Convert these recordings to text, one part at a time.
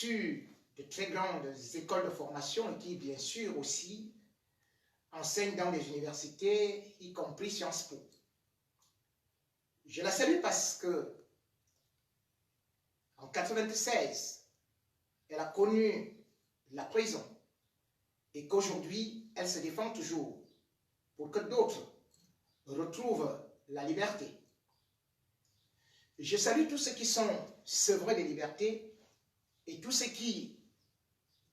sur de très grandes écoles de formation et qui, bien sûr, aussi enseigne dans les universités, y compris Sciences Po. Je la salue parce que en 1996, elle a connu la prison et qu'aujourd'hui, elle se défend toujours pour que d'autres retrouvent la liberté. Je salue tous ceux qui sont sevrés de liberté et tous ceux qui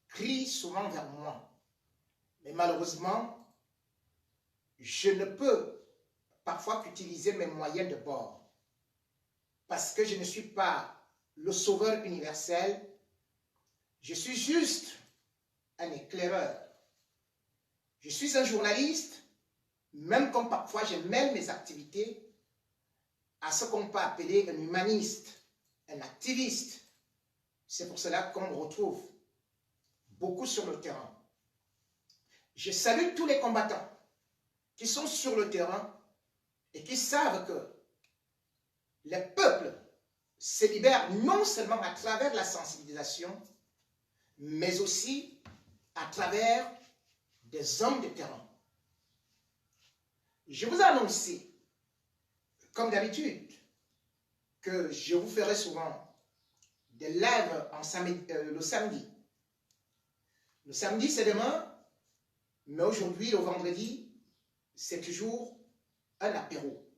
crient souvent vers moi. Mais malheureusement, je ne peux parfois qu'utiliser mes moyens de bord parce que je ne suis pas le sauveur universel, je suis juste un éclaireur. Je suis un journaliste, même comme parfois je mêle mes activités à ce qu'on peut appeler un humaniste, un activiste. C'est pour cela qu'on me retrouve beaucoup sur le terrain. Je salue tous les combattants qui sont sur le terrain et qui savent que les peuples se libèrent non seulement à travers la sensibilisation, mais aussi à travers des hommes de terrain. Je vous ai annoncé, comme d'habitude, que je vous ferai souvent des lives le samedi. Le samedi, c'est demain, mais aujourd'hui, le vendredi, c'est toujours un apéro.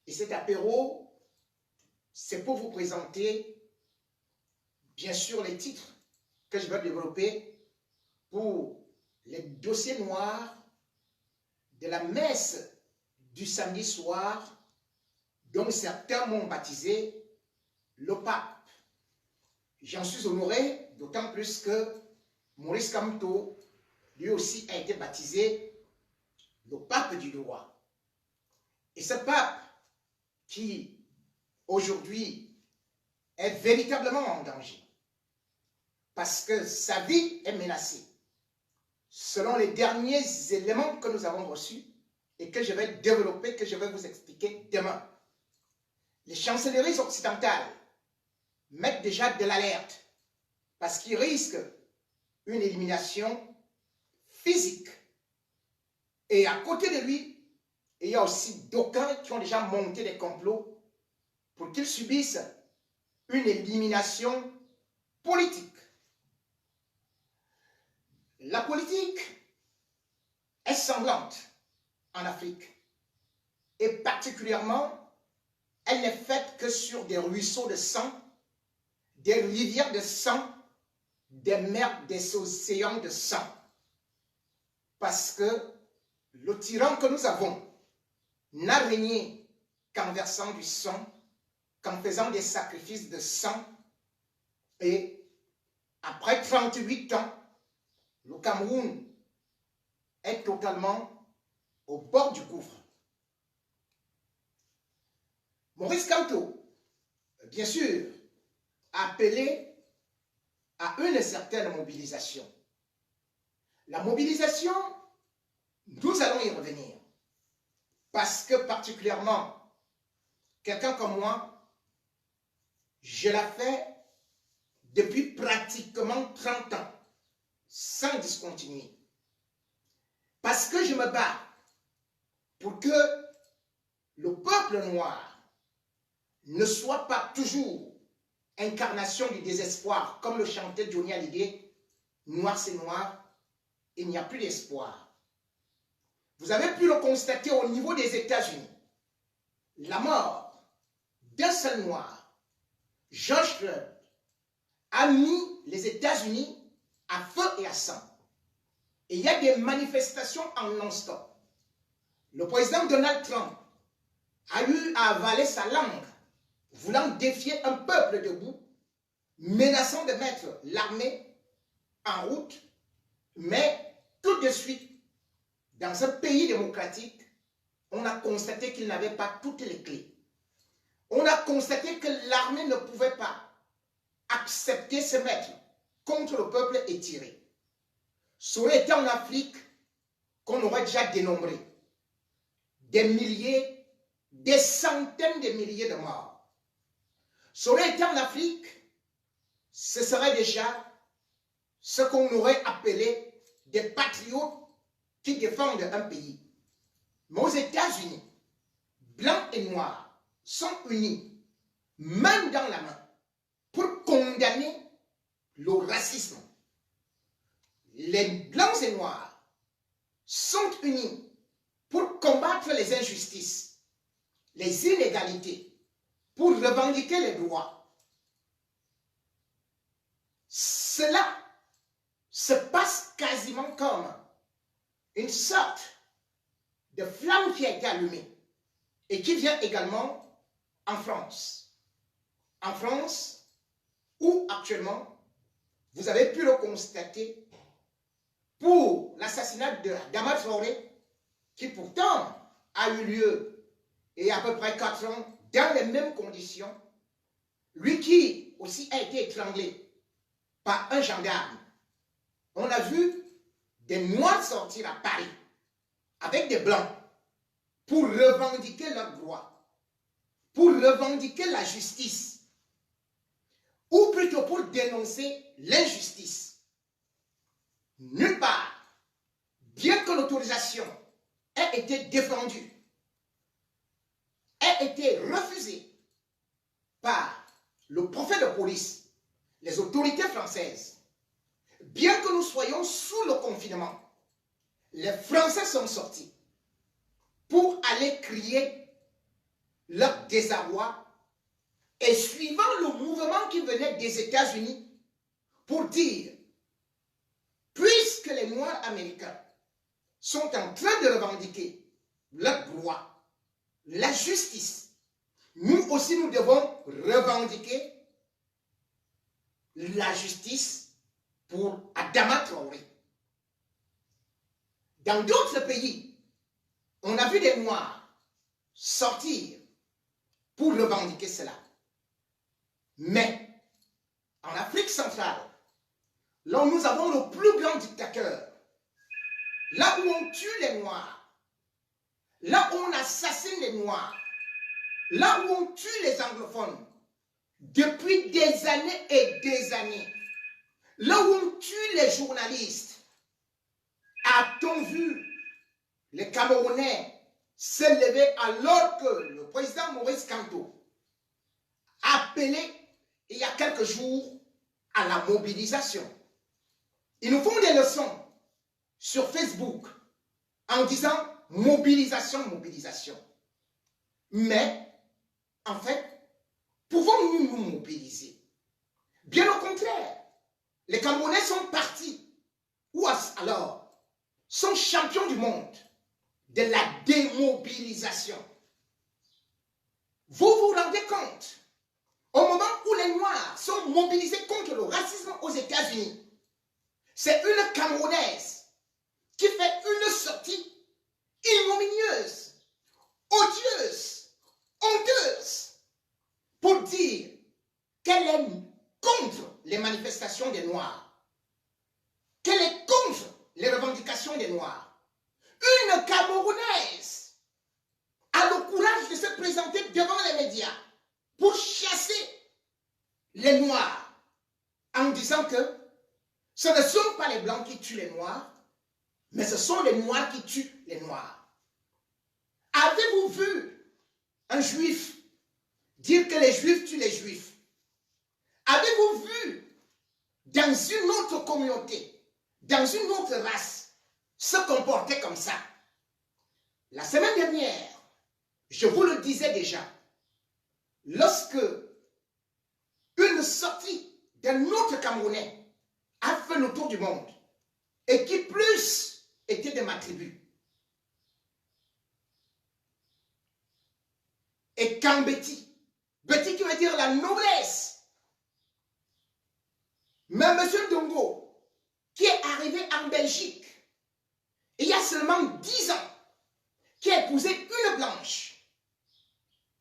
Et cet apéro, c'est pour vous présenter, bien sûr, les titres que je vais développer pour les dossiers noirs de la messe du samedi soir, dont certains m'ont baptisé le pape. J'en suis honoré, d'autant plus que Maurice Kamto, lui aussi, a été baptisé le pape du droit. Et ce pape qui, aujourd'hui, est véritablement en danger, parce que sa vie est menacée, selon les derniers éléments que nous avons reçus et que je vais développer, que je vais vous expliquer demain. Les chancelleries occidentales mettent déjà de l'alerte parce qu'ils risquent une élimination physique. Et à côté de lui, il y a aussi d'aucuns qui ont déjà monté des complots pour qu'ils subissent une élimination politique. La politique est sanglante en Afrique et particulièrement, elle n'est faite que sur des ruisseaux de sang, des rivières de sang, des mers, des océans de sang. Parce que le tyran que nous avons n'a régné qu'en versant du sang, qu'en faisant des sacrifices de sang. Et après 38 ans, le Cameroun est totalement au bord du gouffre. Maurice Kamto, bien sûr, a appelé à une certaine mobilisation. La mobilisation, nous allons y revenir. Parce que particulièrement, quelqu'un comme moi, je la fais depuis pratiquement 30 ans, sans discontinuer. Parce que je me bats pour que le peuple noir ne soit pas toujours incarnation du désespoir, comme le chantait Johnny Hallyday, noir c'est noir, il n'y a plus d'espoir. Vous avez pu le constater au niveau des États-Unis. La mort d'un seul noir, George Floyd, a mis les États-Unis à feu et à sang. Et il y a des manifestations en non-stop. Le président Donald Trump a eu à avaler sa langue, voulant défier un peuple debout, menaçant de mettre l'armée en route, mais tout de suite, dans un pays démocratique, on a constaté qu'il n'avait pas toutes les clés. On a constaté que l'armée ne pouvait pas accepter se mettre contre le peuple et tirer. Ça aurait été en Afrique qu'on aurait déjà dénombré des milliers, des centaines de milliers de morts. Ça aurait été en Afrique ce serait déjà ce qu'on aurait appelé des patriotes qui défendent un pays. Mais aux États-Unis, blancs et noirs sont unis, main dans la main, pour condamner le racisme. Les blancs et noirs sont unis pour combattre les injustices, les inégalités, pour revendiquer les droits. Cela se passe quasiment comme une sorte de flamme qui a été allumée et qui vient également en France. En France, où actuellement, vous avez pu le constater, pour l'assassinat d'Adama Traoré, qui pourtant a eu lieu il y a à peu près 4 ans, dans les mêmes conditions, lui qui aussi a été étranglé par un gendarme. On a vu des Noirs sortir à Paris avec des Blancs pour revendiquer leurs droits, pour revendiquer la justice, ou plutôt pour dénoncer l'injustice. Nulle part, bien que l'autorisation ait été défendue, ait été refusée par le préfet de police, les autorités françaises, bien que nous soyons sous le confinement, les Français sont sortis pour aller crier leur désarroi et suivant le mouvement qui venait des États-Unis pour dire, puisque les Noirs américains sont en train de revendiquer leurs droits, la justice, nous aussi nous devons revendiquer la justice pour Adama Traoré. Dans d'autres pays, on a vu des Noirs sortir pour revendiquer cela. Mais en Afrique centrale, là où nous avons le plus grand dictateur, là où on tue les Noirs, là où on assassine les Noirs, là où on tue les anglophones, depuis des années et des années, là où on tue les journalistes, a-t-on vu les Camerounais s'élever alors que le président Maurice Kamto a appelé il y a quelques jours à la mobilisation? Ils nous font des leçons sur Facebook en disant mobilisation, mobilisation. Mais, en fait, pouvons-nous nous mobiliser? Bien au contraire, les Camerounais sont partis, ou alors sont champions du monde de la démobilisation. Vous vous rendez compte, au moment où les Noirs sont mobilisés contre le racisme aux États-Unis, c'est une Camerounaise qui fait une sortie ignominieuse, odieuse, honteuse, pour dire qu'elle est contre les manifestations des Noirs, qu'elle est contre les revendications des Noirs. Une Camerounaise a le courage de se présenter devant les médias pour chasser les Noirs en disant que ce ne sont pas les Blancs qui tuent les Noirs, mais ce sont les Noirs qui tuent les Noirs. Avez-vous vu un Juif dire que les Juifs tuent les Juifs? Avez-vous vu dans une autre communauté, dans une autre race, se comporter comme ça? La semaine dernière, je vous le disais déjà, lorsque une sortie d'un autre Camerounais a fait le tour du monde et qui plus était de ma tribu, et quand Betty qui veut dire la noblesse, mais M. Dongo, qui est arrivé en Belgique il y a seulement 10 ans, qui a épousé une blanche,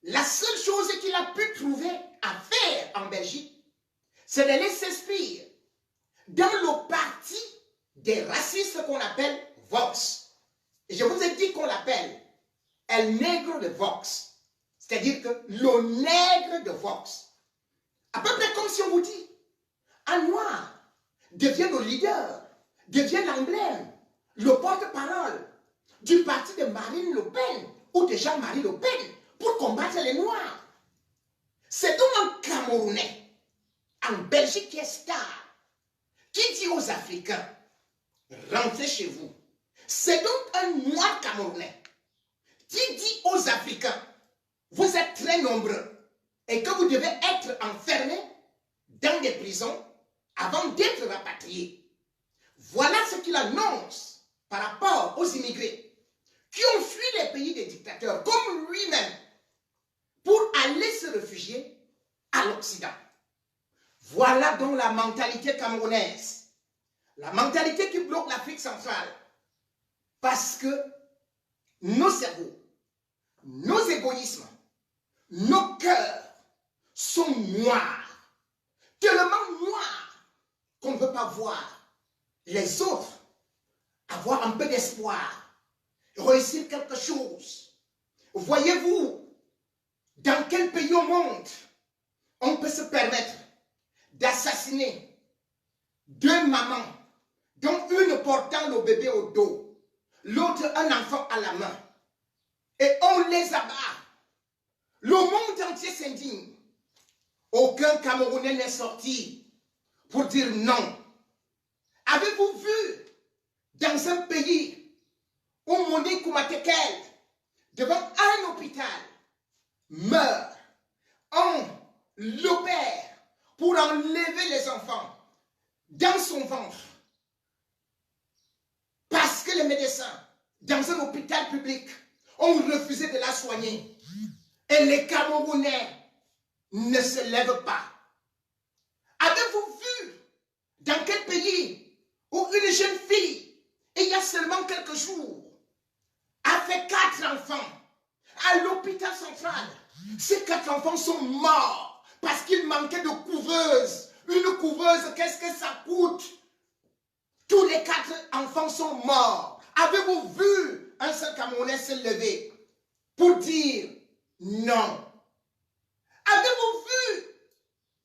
la seule chose qu'il a pu trouver à faire en Belgique, c'est d'aller s'inspirer dans le parti des racistes qu'on appelle Vox. Et je vous ai dit qu'on l'appelle El Negro de Vox. C'est-à-dire que le nègre de Vox. À peu près comme si on vous dit, en noir, devient le leader, devient l'emblème, le porte-parole du parti de Marine Le Pen ou de Jean-Marie Le Pen pour combattre les Noirs. C'est donc un Camerounais en Belgique qui est star, qui dit aux Africains, rentrez chez vous. C'est donc un Noir Camerounais qui dit aux Africains, vous êtes très nombreux et que vous devez être enfermés dans des prisons avant d'être rapatriés. Voilà ce qu'il annonce par rapport aux immigrés qui ont fui les pays des dictateurs comme lui-même pour aller se réfugier à l'Occident. Voilà donc la mentalité camerounaise, la mentalité qui bloque l'Afrique centrale, parce que nos cerveaux, nos égoïsmes, nos cœurs sont noirs, tellement noirs qu'on ne peut pas voir les autres avoir un peu d'espoir, réussir quelque chose. Voyez-vous, dans quel pays au monde on peut se permettre d'assassiner deux mamans, dont une portant le bébé au dos, l'autre un enfant à la main, et on les abat. Le monde entier s'indigne. Aucun Camerounais n'est sorti pour dire non. Avez-vous vu dans un pays où Monique Oumatekel, devant un hôpital, meurt, on l'opère pour enlever les enfants dans son ventre parce que les médecins dans un hôpital public ont refusé de la soigner et les Camerounais ne se lèvent pas. Avez-vous vu dans quel pays où une jeune fille, il y a seulement quelques jours, a fait 4 enfants à l'hôpital central? Ces 4 enfants sont morts parce qu'il manquait de couveuse. Une couveuse, qu'est-ce que ça coûte? Tous les 4 enfants sont morts. Avez-vous vu un seul Camerounais se lever pour dire non? Avez-vous vu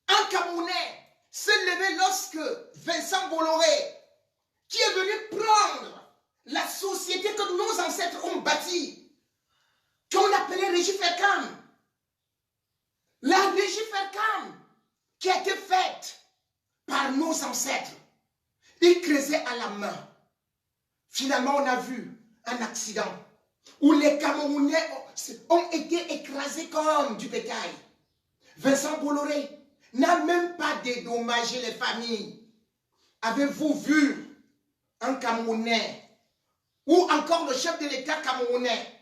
un Camerounais se lever lorsque Vincent Bolloré, qui est venu prendre la société que nos ancêtres ont bâtie, qu'on appelait Régie Fercam, la Régie Fercam qui a été faite par nos ancêtres, ils creusaient à la main. Finalement, on a vu un accident où les Camerounais ont été écrasés comme du bétail. Vincent Bolloré n'a même pas dédommagé les familles. Avez-vous vu un Camerounais ou encore le chef de l'État camerounais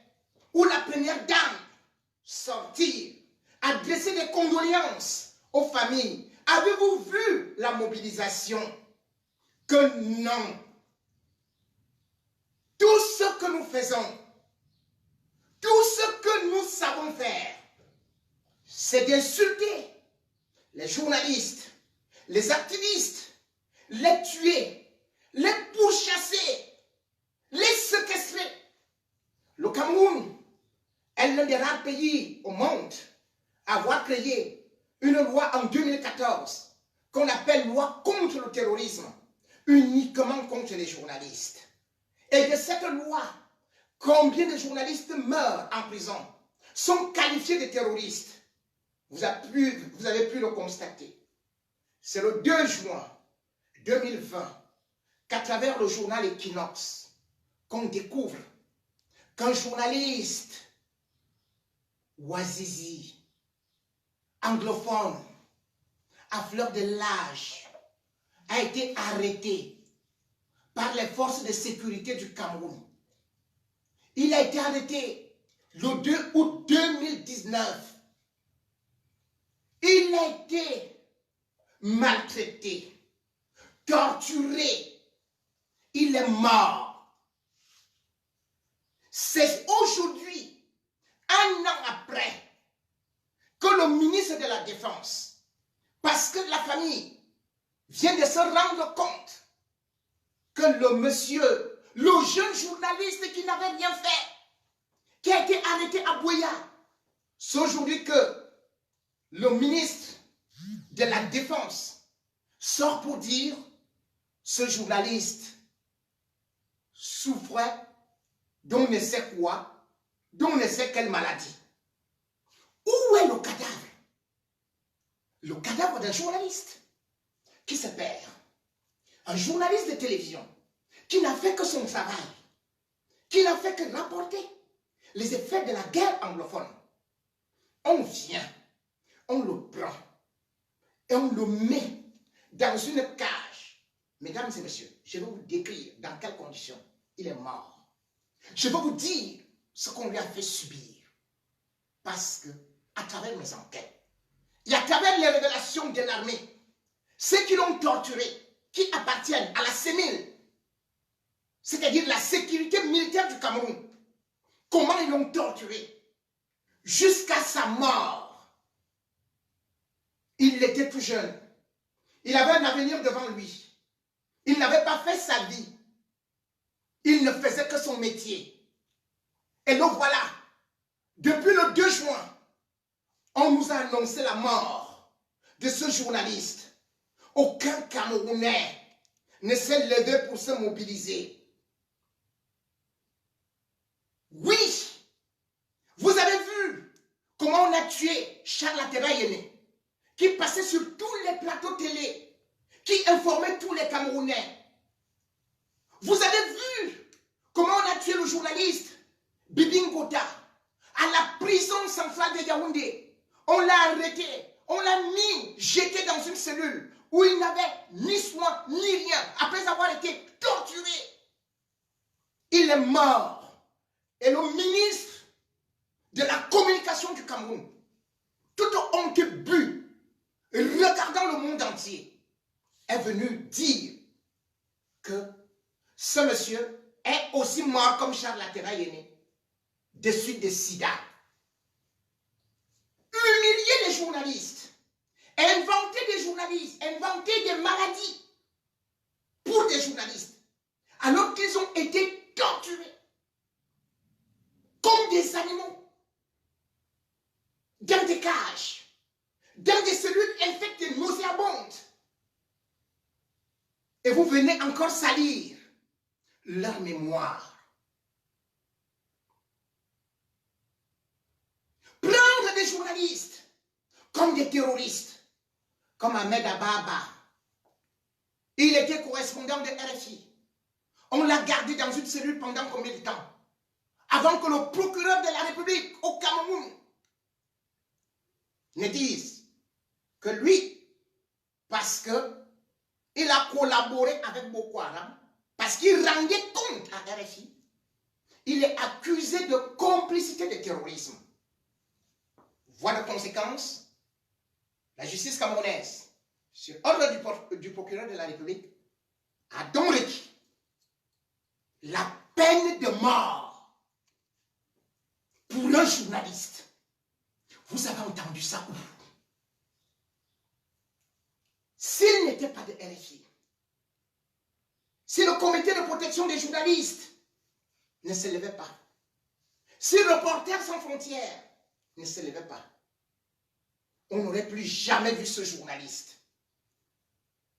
ou la première dame sortir, adresser des condoléances aux familles? Avez-vous vu la mobilisation? Que non. Tout ce que nous faisons, tout ce que nous savons faire, c'est d'insulter les journalistes, les activistes, les tuer, les pourchasser, les séquestrer. Le Cameroun est l'un des rares pays au monde à avoir créé une loi en 2014 qu'on appelle loi contre le terrorisme, uniquement contre les journalistes. Et de cette loi, combien de journalistes meurent en prison, sont qualifiés de terroristes? Vous avez pu le constater. C'est le 2 juin 2020 qu'à travers le journal Equinox, qu'on découvre qu'un journaliste Ouazizi, anglophone, à fleur de l'âge, a été arrêté par les forces de sécurité du Cameroun. Il a été arrêté le 2 août 2019. Il a été maltraité, torturé. Il est mort. C'est aujourd'hui, un an après, que le ministre de la Défense, parce que la famille vient de se rendre compte que le monsieur, le jeune journaliste qui n'avait rien fait, qui a été arrêté à Boya, c'est aujourd'hui que le ministre de la Défense sort pour dire ce journaliste souffrait d'on ne sait quoi, d'on ne sait quelle maladie. Où est le cadavre? Le cadavre d'un journaliste qui se perd. Un journaliste de télévision qui n'a fait que son travail, qui n'a fait que rapporter les effets de la guerre anglophone. On vient, on le prend et on le met dans une cage. Mesdames et messieurs, je vais vous décrire dans quelles conditions il est mort. Je vais vous dire ce qu'on lui a fait subir. Parce que, à travers mes enquêtes, et à travers les révélations de l'armée, ceux qui l'ont torturé, qui appartiennent à la CEMIL, c'est-à-dire la sécurité militaire du Cameroun, comment ils l'ont torturé jusqu'à sa mort. Il était tout jeune. Il avait un avenir devant lui. Il n'avait pas fait sa vie. Il ne faisait que son métier. Et le voilà. Depuis le 2 juin, on nous a annoncé la mort de ce journaliste. Aucun Camerounais ne s'est levé pour se mobiliser. Oui, vous avez vu comment on a tué Charles Ateba-Yéné, qui passait sur tous les plateaux télé, qui informait tous les Camerounais. Vous avez vu comment on a tué le journaliste Bibi Ngota à la prison centrale de Yaoundé. On l'a arrêté, on l'a jeté dans une cellule où il n'avait ni soin ni rien après avoir été torturé. Il est mort. Et le ministre de la communication du Cameroun, tout honteux but, regardant le monde entier, est venu dire que ce monsieur est aussi mort comme Charles Ateba-Yéné de suite de sida. Humilier les journalistes, inventer des journalistes, inventer des maladies pour des journalistes, alors qu'ils ont été torturés comme des animaux, dans des cages, dans des cellules infectées, nauséabondes. Et vous venez encore salir leur mémoire. Prendre des journalistes comme des terroristes, comme Ahmed Ababa. Il était correspondant de RFI. On l'a gardé dans une cellule pendant combien de temps? Avant que le procureur de la République au Cameroun ne dise que lui, parce qu'il a collaboré avec Boko Haram, parce qu'il rendait compte à RFI, il est accusé de complicité de terrorisme. Voie de conséquence, la justice camerounaise, sur ordre du procureur de la République, a donc requis la peine de mort pour un journaliste. Vous avez entendu ça où? S'il n'était pas de RFI, si le comité de protection des journalistes ne se levait pas, si Reporters sans frontières ne se levait pas, on n'aurait plus jamais vu ce journaliste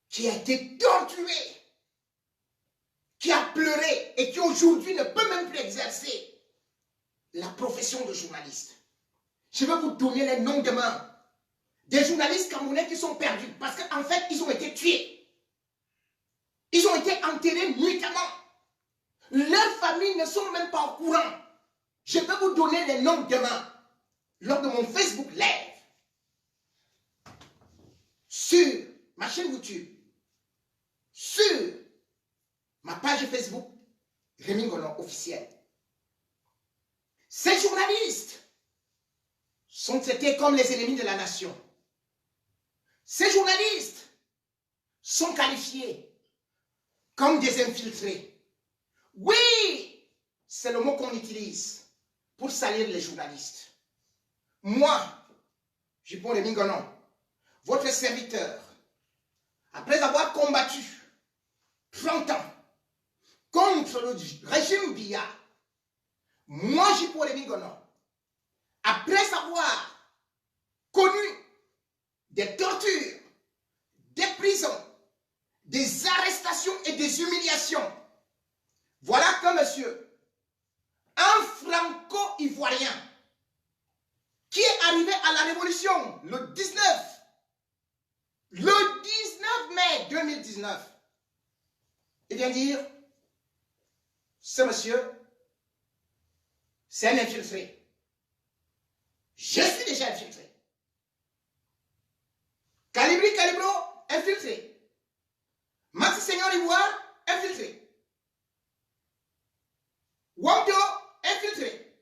qui a été torturé, qui a pleuré et qui aujourd'hui ne peut même plus exercer la profession de journaliste. Je vais vous donner les noms demain des journalistes camerounais qui sont perdus parce qu'en fait, ils ont été tués. Ils ont été enterrés nuitamment. Leurs familles ne sont même pas au courant. Je vais vous donner les noms demain lors de mon Facebook Live sur ma chaîne YouTube, sur ma page Facebook Rémi Ngonon officiel. Ces journalistes sont traités comme les ennemis de la nation. Ces journalistes sont qualifiés comme des infiltrés. Oui, c'est le mot qu'on utilise pour salir les journalistes. Moi, Jupon Rémi Ngonon, votre serviteur, après avoir combattu 30 ans contre le régime Biya, moi, Jupon Rémi Ngonon, après avoir connu des tortures, des prisons, des arrestations et des humiliations. Voilà que monsieur, un franco-ivoirien qui est arrivé à la Révolution le 19 mai 2019, il vient dire, ce monsieur, c'est un infiltré. Je suis déjà infiltré. Calibri Calibro, infiltré. Maxi Seigneur Ivoire, infiltré. Wamdo, infiltré.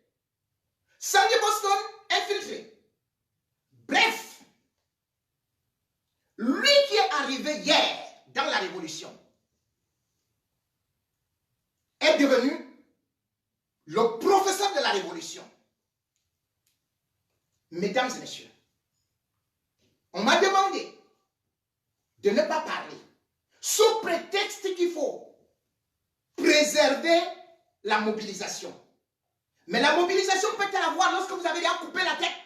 Sandy Boston, infiltré. Bref, lui qui est arrivé hier dans la Révolution est devenu le professeur de la Révolution. Mesdames et messieurs, on m'a demandé de ne pas parler sous prétexte qu'il faut préserver la mobilisation. Mais la mobilisation peut-elle avoir lorsque vous avez déjà coupé la tête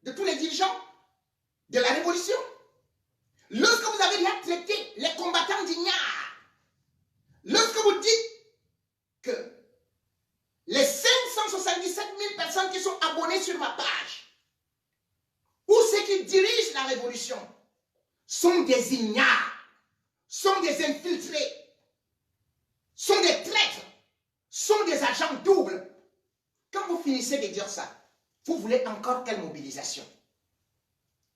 de tous les dirigeants de la Révolution? Lorsque vous avez déjà traité les combattants d'ignards? Lorsque vous dites que les 577 000 personnes qui sont abonnées sur ma page ou ceux qui dirigent la Révolution sont des ignares, sont des infiltrés, sont des traîtres, sont des agents doubles. Quand vous finissez de dire ça, vous voulez encore quelle mobilisation?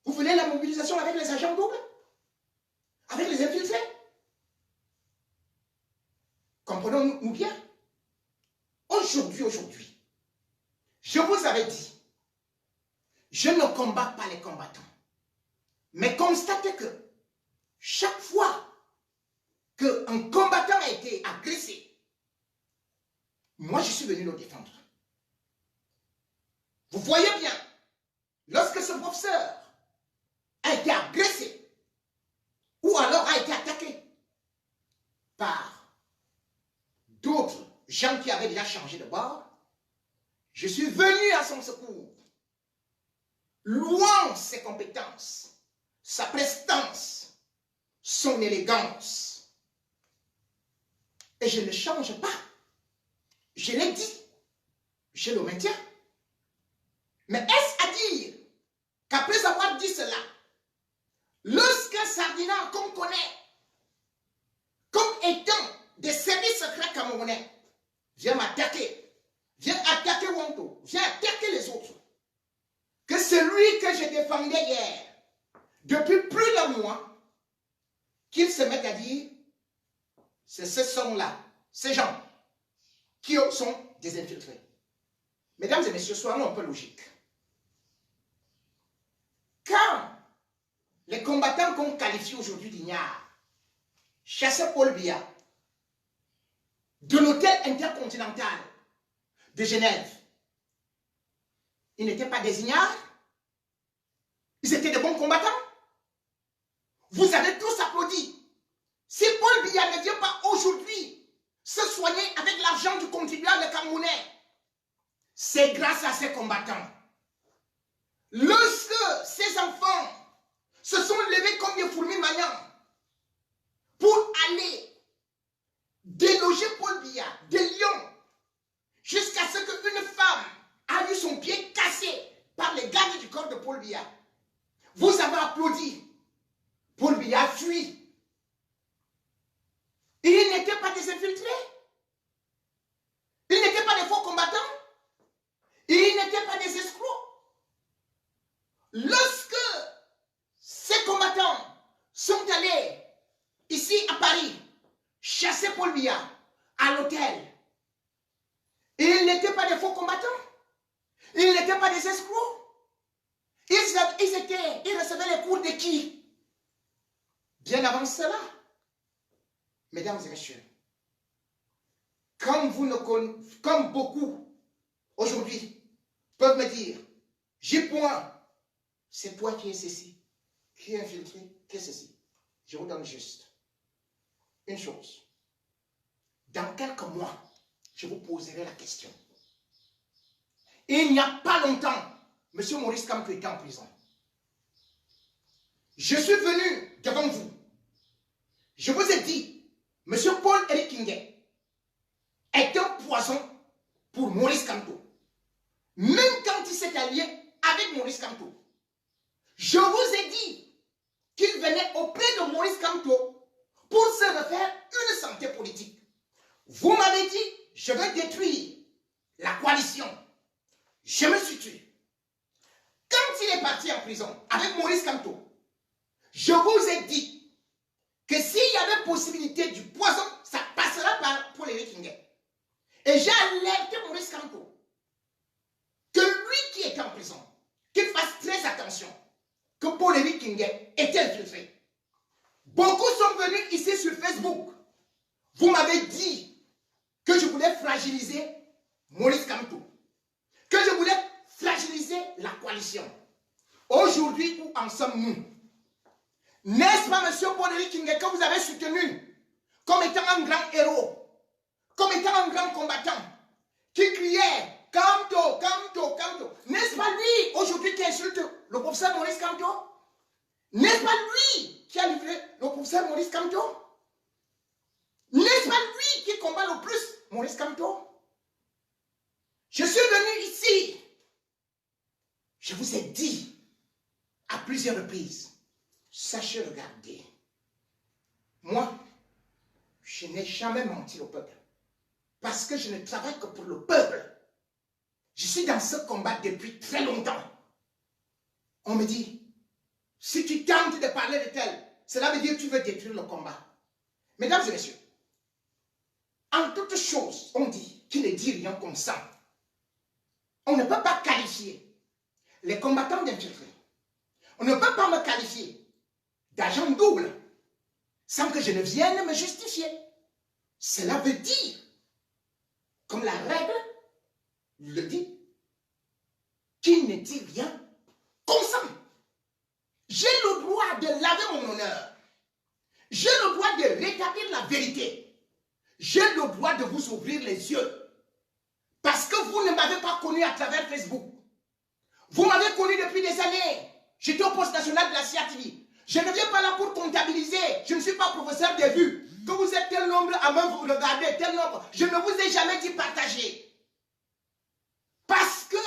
Vous voulez la mobilisation avec les agents doubles? Avec les infiltrés? Comprenons-nous bien. Aujourd'hui, je vous avais dit, je ne combats pas les combattants. Mais constatez que chaque fois qu'un combattant a été agressé, moi je suis venu le défendre. Vous voyez bien, lorsque ce professeur a été agressé ou alors a été attaqué par d'autres gens qui avaient déjà changé de bord, je suis venu à son secours, louant ses compétences, sa prestance, son élégance. Et je ne change pas. Je l'ai dit, je le maintiens. Mais est-ce à dire qu'après avoir dit cela, lorsqu'un Sardina qu'on connaît comme étant des services secrets camerounais vient m'attaquer, vient attaquer Wonto, vient attaquer les autres, que celui que je défendais hier, depuis plus d'un mois, qu'il se mette à dire, c'est ce sont-là, ces gens, qui sont des infiltrés. Mesdames et messieurs, soyons un peu logiques. Quand les combattants qu'on qualifie aujourd'hui d'ignards chassaient Paul Biya de l'hôtel intercontinental de Genève, ils n'étaient pas des ignares, ils étaient de bons combattants. Vous avez tous applaudi. Si Paul Biya ne vient pas aujourd'hui se soigner avec l'argent du contribuable camerounais, c'est grâce à ces combattants. Lorsque ces enfants se sont levés comme des fourmis magnantes pour aller déloger Paul Biya de Lyon, jusqu'à ce qu'une femme a eu son pied cassé par les gardes du corps de Paul Biya, vous avez applaudi. Paul Biya a fui. Ils n'étaient pas des infiltrés. Ils n'étaient pas des faux combattants. Ils n'étaient pas des escrocs. Lorsque ces combattants sont allés ici à Paris chasser Paul Biya à l'hôtel, ils n'étaient pas des faux combattants. Ils n'étaient pas des escrocs. Ils recevaient les cours de qui? Bien avant cela. Mesdames et messieurs, comme beaucoup aujourd'hui peuvent me dire, j'ai point, c'est toi qui es ceci, qui est infiltré, qui est ceci. Je vous donne juste une chose. Dans quelques mois, je vous poserai la question. Il n'y a pas longtemps, M. Maurice Kamto était en prison. Je suis venu devant vous Je vous ai dit, M. Paul-Éric Nguyen est un poison pour Maurice Kamto. Même quand il s'est allié avec Maurice Kamto. Je vous ai dit qu'il venait auprès de Maurice Kamto pour se refaire une santé politique. Vous m'avez dit, je vais détruire la coalition. Je me suis tué. Quand il est parti en prison avec Maurice Kamto, je vous ai dit que s'il y avait possibilité du poison, ça passera par Paul-Éric Nguyen. Et j'ai alerté Maurice Kamto que lui qui est en prison, qu'il fasse très attention, que Paul-Éric Nguyen était infiltré. Beaucoup sont venus ici sur Facebook. Vous m'avez dit que je voulais fragiliser Maurice Kamto, que je voulais fragiliser la coalition. Aujourd'hui, où en sommes-nous? N'est-ce pas, M. Paul-Éric Nguyen, que vous avez soutenu comme étant un grand héros, comme étant un grand combattant, qui criait Kamto, Kamto, Kamto? N'est-ce pas lui, aujourd'hui, qui insulte le professeur Maurice Kamto? N'est-ce pas lui qui a livré le professeur Maurice Kamto? N'est-ce pas lui qui combat le plus Maurice Kamto? Je suis venu ici. Je vous ai dit à plusieurs reprises, sachez regarder. Moi, je n'ai jamais menti au peuple. Parce que je ne travaille que pour le peuple. Je suis dans ce combat depuis très longtemps. On me dit, si tu tentes de parler de tel, cela veut dire que tu veux détruire le combat. Mesdames et messieurs, en toute chose, on dit qu'il ne dit rien comme ça. On ne peut pas qualifier les combattants d'infiltrés. On ne peut pas me qualifier d'agent double sans que je ne vienne me justifier. Cela veut dire, comme la règle le dit, qu'il ne dit rien consent. J'ai le droit de laver mon honneur. J'ai le droit de rétablir la vérité. J'ai le droit de vous ouvrir les yeux. Parce que vous ne m'avez pas connu à travers Facebook. Vous m'avez connu depuis des années. J'étais au poste national de la CRTV. Je ne viens pas là pour comptabiliser. Je ne suis pas professeur des vues. Que vous êtes tel nombre à main, vous regardez tel nombre. Je ne vous ai jamais dit partager. Parce que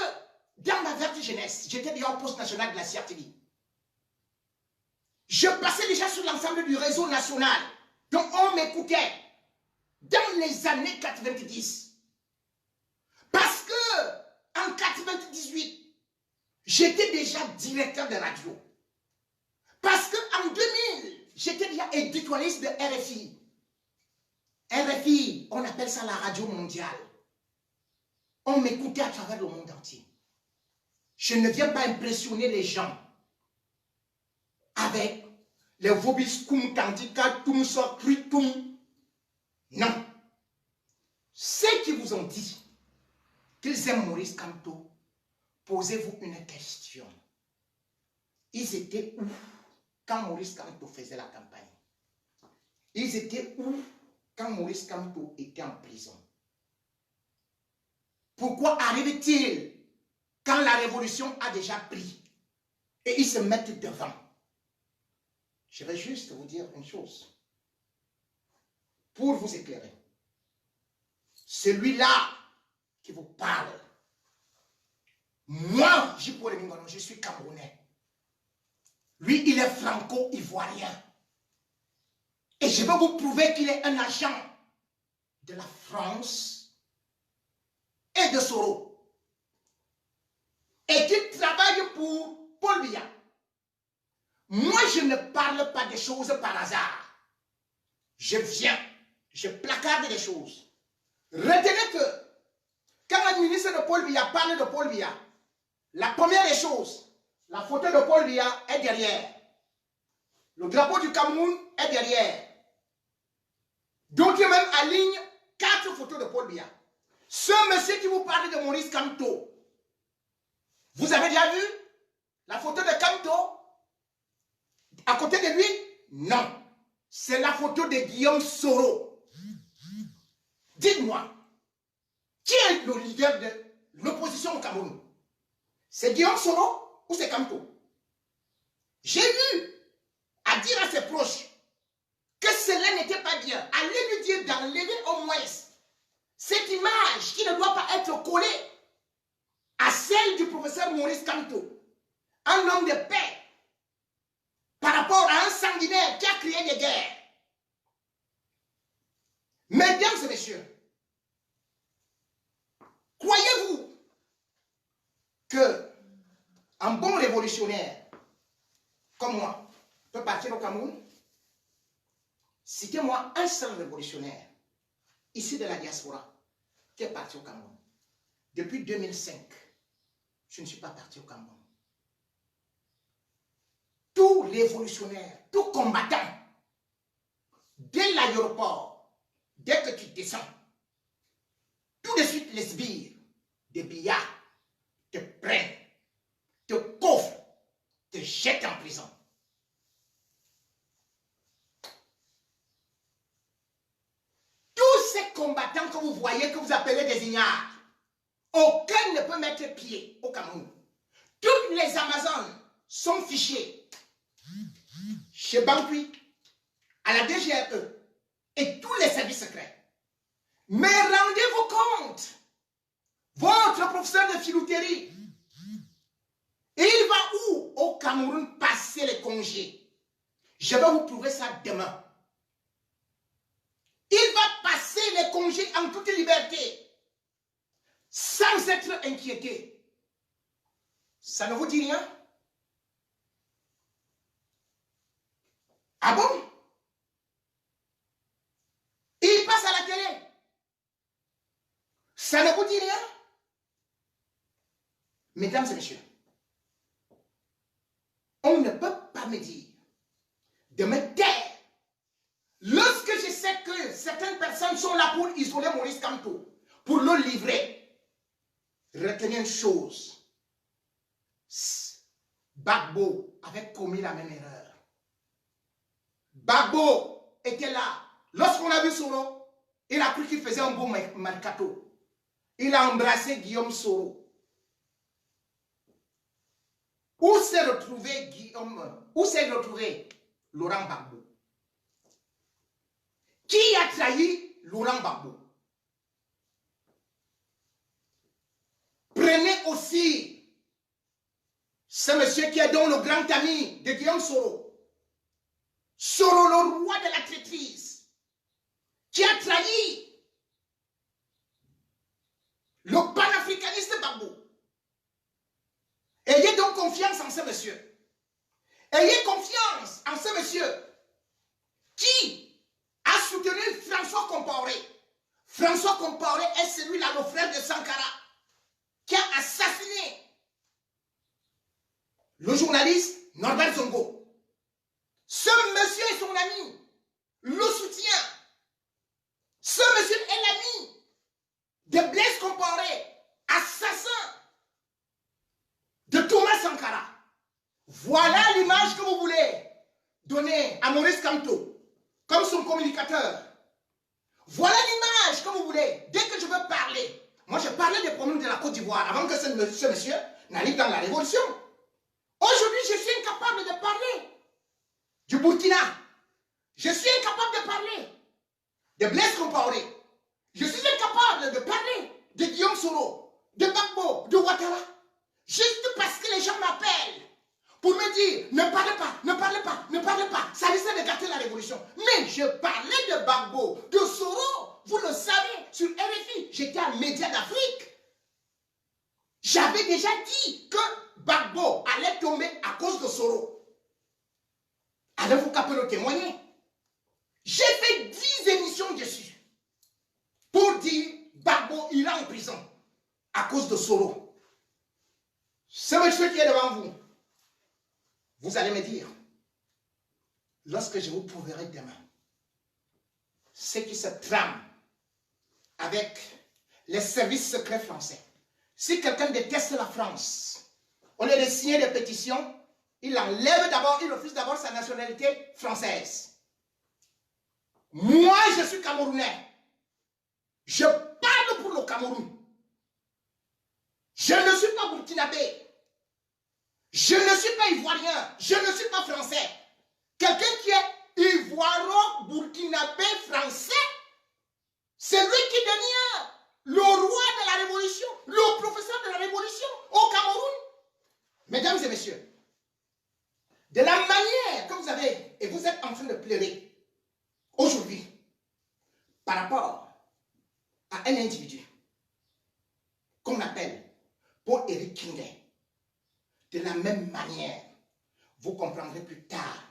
dans ma verte jeunesse, j'étais déjà au poste national de la CRTV. Je passais déjà sur l'ensemble du réseau national. Donc on m'écoutait dans les années 90. Parce que en 98, j'étais déjà directeur de radio. Parce qu'en 2000, j'étais déjà éditorialiste de RFI. RFI, on appelle ça la radio mondiale. On m'écoutait à travers le monde entier. Je ne viens pas impressionner les gens avec les vobiscum tandika tum sokritum. Non. Ceux qui vous ont dit qu'ils aiment Maurice Kamto, posez-vous une question. Ils étaient où quand Maurice Kamto faisait la campagne? Ils étaient où quand Maurice Kamto était en prison? Pourquoi arrive-t-il quand la révolution a déjà pris et ils se mettent devant? Je vais juste vous dire une chose pour vous éclairer. Celui-là qui vous parle, moi, je suis Camerounais. Lui, il est franco-ivoirien. Et je vais vous prouver qu'il est un agent de la France et de Soro. Et qu'il travaille pour Paul Biya. Moi, je ne parle pas des choses par hasard. Je viens, je placarde des choses. Retenez que quand un ministre de Paul Biya parle de Paul Biya, la première des choses, la photo de Paul Biya est derrière. Le drapeau du Cameroun est derrière. D'autres même alignent 4 photos de Paul Biya. Ce monsieur qui vous parle de Maurice Kamto, vous avez déjà vu la photo de Kamto à côté de lui? Non. C'est la photo de Guillaume Soro. Dites-moi, qui est le leader de l'opposition au Cameroun? C'est Guillaume Soro ou c'est Kamto? J'ai eu à dire à ses proches que cela n'était pas bien, allez lui dire d'enlever au moins cette image qui ne doit pas être collée à celle du professeur Maurice Kamto, un homme de paix, par rapport à un sanguinaire qui a créé des guerres. Mesdames et messieurs, croyez-vous que un bon révolutionnaire comme moi peut partir au Cameroun? Citez-moi un seul révolutionnaire ici de la diaspora qui est parti au Cameroun. Depuis 2005, je ne suis pas parti au Cameroun. Tout révolutionnaire, tout combattant, dès l'aéroport, dès que tu descends, tout de suite les sbires, des billards, te prennent, te coffrent, te jettent en prison. Tous ces combattants que vous voyez, que vous appelez des ignares, aucun ne peut mettre pied au Cameroun. Toutes les Amazones sont fichées chez Bangui, à la DGRE et tous les services secrets. Mais rendez-vous compte, votre professeur de filouterie, il va où au Cameroun passer les congés? Je vais vous prouver ça demain. Il va passer les congés en toute liberté, sans être inquiété. Ça ne vous dit rien? Ah bon? Il passe à la télé. Ça ne vous dit rien? Mesdames et messieurs, on ne peut pas me dire de me taire lorsque je sais que certaines personnes sont là pour isoler Maurice Kamto, pour le livrer. Retenez une chose. Gbagbo avait commis la même erreur. Gbagbo était là. Lorsqu'on a vu Soro, il a cru qu'il faisait un beau mercato. Il a embrassé Guillaume Soro. Où s'est retrouvé Guillaume? Où s'est retrouvé Laurent Gbagbo? Qui a trahi Laurent Gbagbo? Prenez aussi ce monsieur qui est donc le grand ami de Guillaume Soro. Soro, le roi de la traîtrise, qui a trahi le panafricaniste Gbagbo. Ayez donc confiance en ce monsieur. Ayez confiance en ce monsieur qui a soutenu François Compaoré. François Compaoré est celui-là, le frère de Sankara, qui a assassiné le journaliste Norbert Zongo. Ce monsieur est son ami, le soutient. Ce monsieur est l'ami de Blaise Compaoré, assassin de Thomas Sankara. Voilà l'image que vous voulez donner à Maurice Kamto comme son communicateur. Voilà l'image que vous voulez. Dès que je veux parler, moi je parlais des problèmes de la Côte d'Ivoire avant que ce monsieur n'arrive dans la révolution. Aujourd'hui, je suis incapable de parler du Burkina. Je suis incapable de parler de Blaise Compaoré. Je suis incapable de parler de Guillaume Soro, de Gbagbo, de Ouattara. Juste parce que les gens m'appellent pour me dire ne parlez pas, ne parlez pas, ne parlez pas. Ça risque de gâter la révolution. Mais je parlais de Gbagbo, de Soro. Vous le savez, sur RFI, j'étais un média d'Afrique. J'avais déjà dit que Gbagbo allait tomber à cause de Soro. Allez-vous capter le témoigner? J'ai fait 10 émissions dessus pour dire Gbagbo ira en prison à cause de Soro. Ce monsieur qui est devant vous, vous allez me dire, lorsque je vous prouverai demain ce qui se trame avec les services secrets français. Si quelqu'un déteste la France, au lieu de signer des pétitions, il enlève d'abord, il refuse d'abord sa nationalité française. Moi, je suis Camerounais. Je parle pour le Cameroun. Je ne suis pas burkinabé. Je ne suis pas ivoirien. Je ne suis pas français. Quelqu'un qui est Ivoiro, burkinabé, français, c'est lui qui devient le roi de la révolution, le professeur de la révolution au Cameroun. Mesdames et messieurs, de la manière que vous avez, et vous êtes en train de pleurer aujourd'hui, par rapport à un individu qu'on appelle Paul-Éric Kinguet, de la même manière, vous comprendrez plus tard.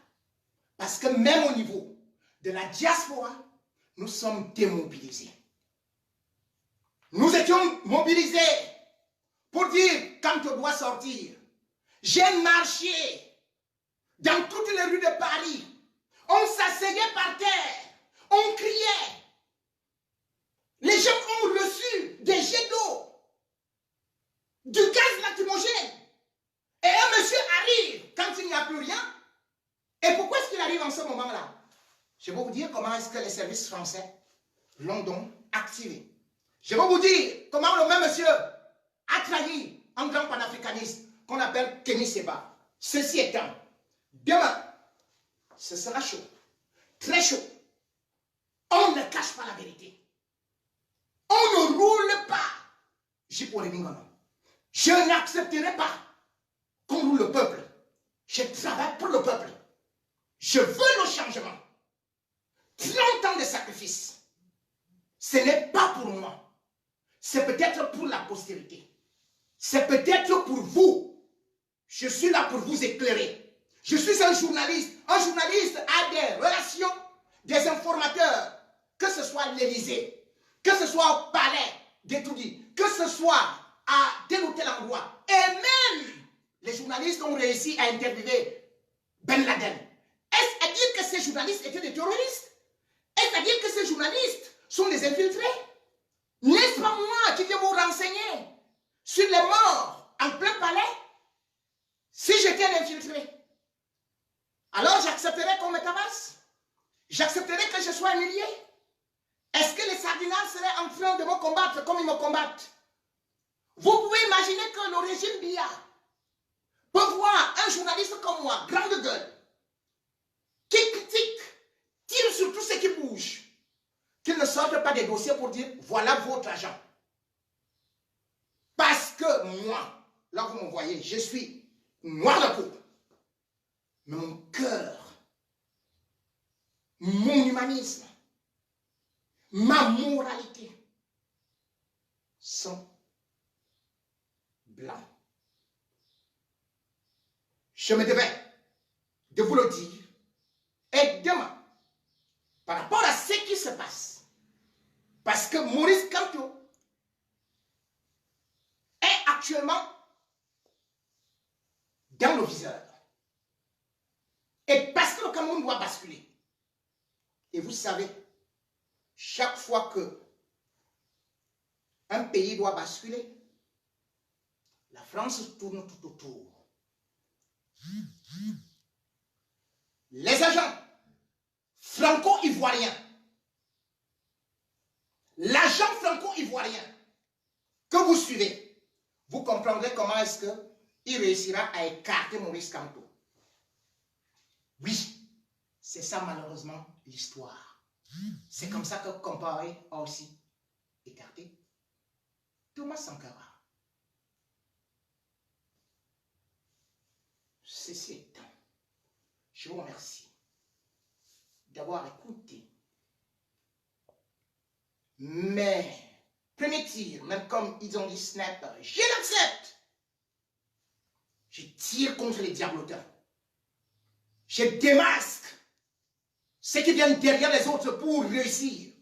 Parce que même au niveau de la diaspora, nous sommes démobilisés. Nous étions mobilisés pour dire quand on doit sortir. J'ai marché dans toutes les rues de Paris. On s'asseyait par terre. On criait. Les gens ont reçu des jets d'eau, du gaz lacrymogène. Et un monsieur arrive quand il n'y a plus rien. Et pourquoi est-ce qu'il arrive en ce moment-là? Je vais vous dire comment est-ce que les services français l'ont donc activé. Je vais vous dire comment le même monsieur a trahi un grand panafricaniste qu'on appelle Kémy Séba. Ceci étant, demain, ce sera chaud, très chaud. On ne cache pas la vérité. On ne roule pas. Je n'accepterai pas qu'on roule le peuple. Je travaille pour le peuple. Je veux le changement. 30 ans de sacrifice. Ce n'est pas pour moi. C'est peut-être pour la postérité. C'est peut-être pour vous. Je suis là pour vous éclairer. Je suis un journaliste. Un journaliste a des relations, des informateurs. Que ce soit à l'Élysée, que ce soit au palais d'Etoudi, que ce soit à tel ou tel endroit. Et même les journalistes ont réussi à interviewer Ben Laden. Est-ce à dire que ces journalistes étaient des terroristes? Est-ce à dire que ces journalistes sont des infiltrés? N'est-ce pas moi qui viens vous renseigner sur les morts en plein palais? Si j'étais un infiltré, alors j'accepterais qu'on me tabasse? J'accepterais que je sois humilié? Est-ce que les sardinards seraient en train de me combattre comme ils me combattent? Vous pouvez imaginer que le régime Biya peut voir un journaliste comme moi, grande gueule, qui critique, tire sur tout ce qui bouge, qu'il ne sorte pas des dossiers pour dire voilà votre argent. Parce que moi, là vous me voyez, je suis noir de peau. Mais mon cœur, mon humanisme, ma moralité sont blancs. Je me devais de vous le dire. Et demain, par rapport à ce qui se passe, parce que Maurice Kamto est actuellement dans le viseur. Et parce que le Cameroun doit basculer. Et vous savez, chaque fois que un pays doit basculer, la France tourne tout autour. Les agents franco-ivoiriens, l'agent franco-ivoirien que vous suivez, vous comprendrez comment est-ce qu'il réussira à écarter Maurice Kamto. Oui, c'est ça malheureusement l'histoire. C'est comme ça que Compaoré a aussi écarté Thomas Sankara. Ceci étant, je vous remercie d'avoir écouté mes premiers tirs, même comme ils ont dit snap, je l'accepte. Je tire contre les diablotins. Je démasque ceux qui viennent derrière les autres pour réussir.